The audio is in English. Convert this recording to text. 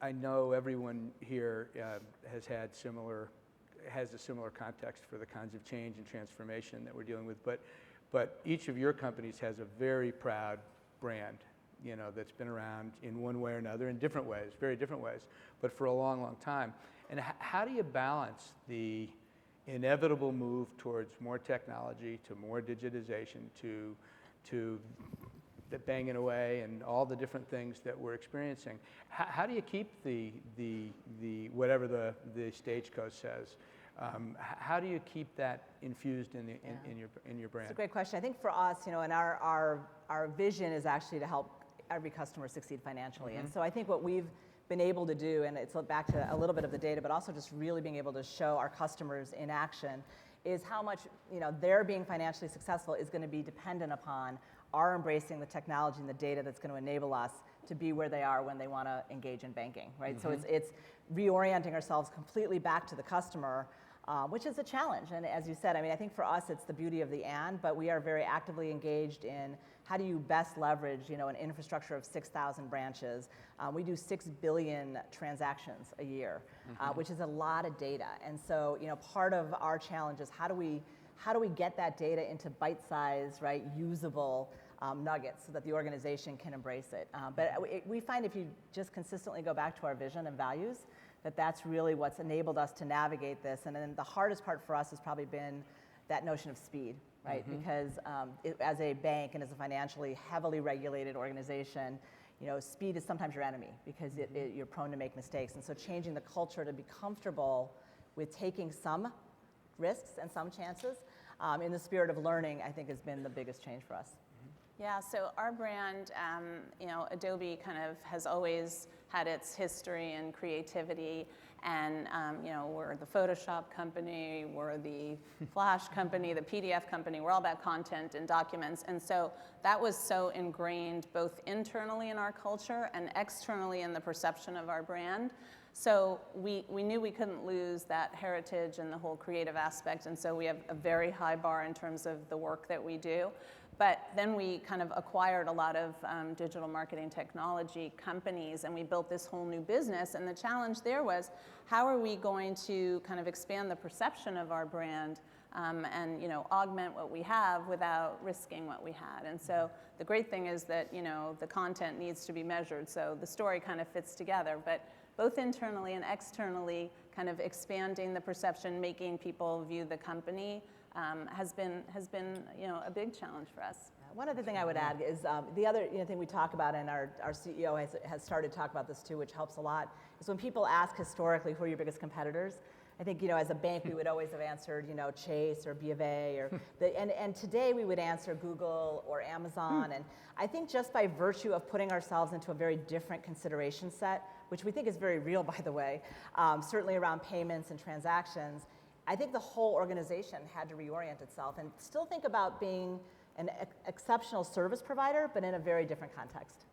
I know everyone here has a similar context for the kinds of change and transformation that we're dealing with, but each of your companies has a very proud brand, that's been around in one way or another, in different ways, very different ways, but for a long, long time. And how do you balance the inevitable move towards more technology, to more digitization, to the banging away and all the different things that we're experiencing? How do you keep the whatever the stagecoach says? How do you keep that infused in your brand? It's a great question. I think for us, and our vision is actually to help every customer succeed financially. Mm-hmm. And so I think what we've been able to do, and it's back to a little bit of the data, but also just really being able to show our customers in action, is how much their being financially successful is going to be dependent upon our embracing the technology and the data that's going to enable us to be where they are when they want to engage in banking, right? Mm-hmm. So it's reorienting ourselves completely back to the customer, which is a challenge. And as you said, I think for us it's the beauty of the and, but we are very actively engaged in how do you best leverage an infrastructure of 6,000 branches. We do 6 billion transactions a year, mm-hmm. Which is a lot of data. And so part of our challenge is how do we get that data into bite-sized, right, usable nuggets so that the organization can embrace it. But we find if you just consistently go back to our vision and values, that's really what's enabled us to navigate this. And then the hardest part for us has probably been that notion of speed, right? Mm-hmm. Because as a bank and as a financially heavily regulated organization, speed is sometimes your enemy because you're prone to make mistakes. And so changing the culture to be comfortable with taking some risks and some chances in the spirit of learning, I think has been the biggest change for us. Yeah, so our brand, Adobe kind of has always had its history and creativity, and we're the Photoshop company, we're the Flash company, the PDF company, we're all about content and documents, and so that was so ingrained both internally in our culture and externally in the perception of our brand. So we knew we couldn't lose that heritage and the whole creative aspect, and so we have a very high bar in terms of the work that we do. But then we kind of acquired a lot of digital marketing technology companies, and we built this whole new business. And the challenge there was, how are we going to kind of expand the perception of our brand and augment what we have without risking what we had? And so the great thing is that the content needs to be measured, so the story kind of fits together. But both internally and externally, kind of expanding the perception, making people view the company has been a big challenge for us. One other thing I would add is the other thing we talk about, and our CEO has started to talk about this too, which helps a lot, is when people ask historically who are your biggest competitors. I think as a bank we would always have answered Chase or B of A or and today we would answer Google or Amazon. And I think just by virtue of putting ourselves into a very different consideration set, which we think is very real, by the way, certainly around payments and transactions, I think the whole organization had to reorient itself and still think about being an exceptional service provider, but in a very different context.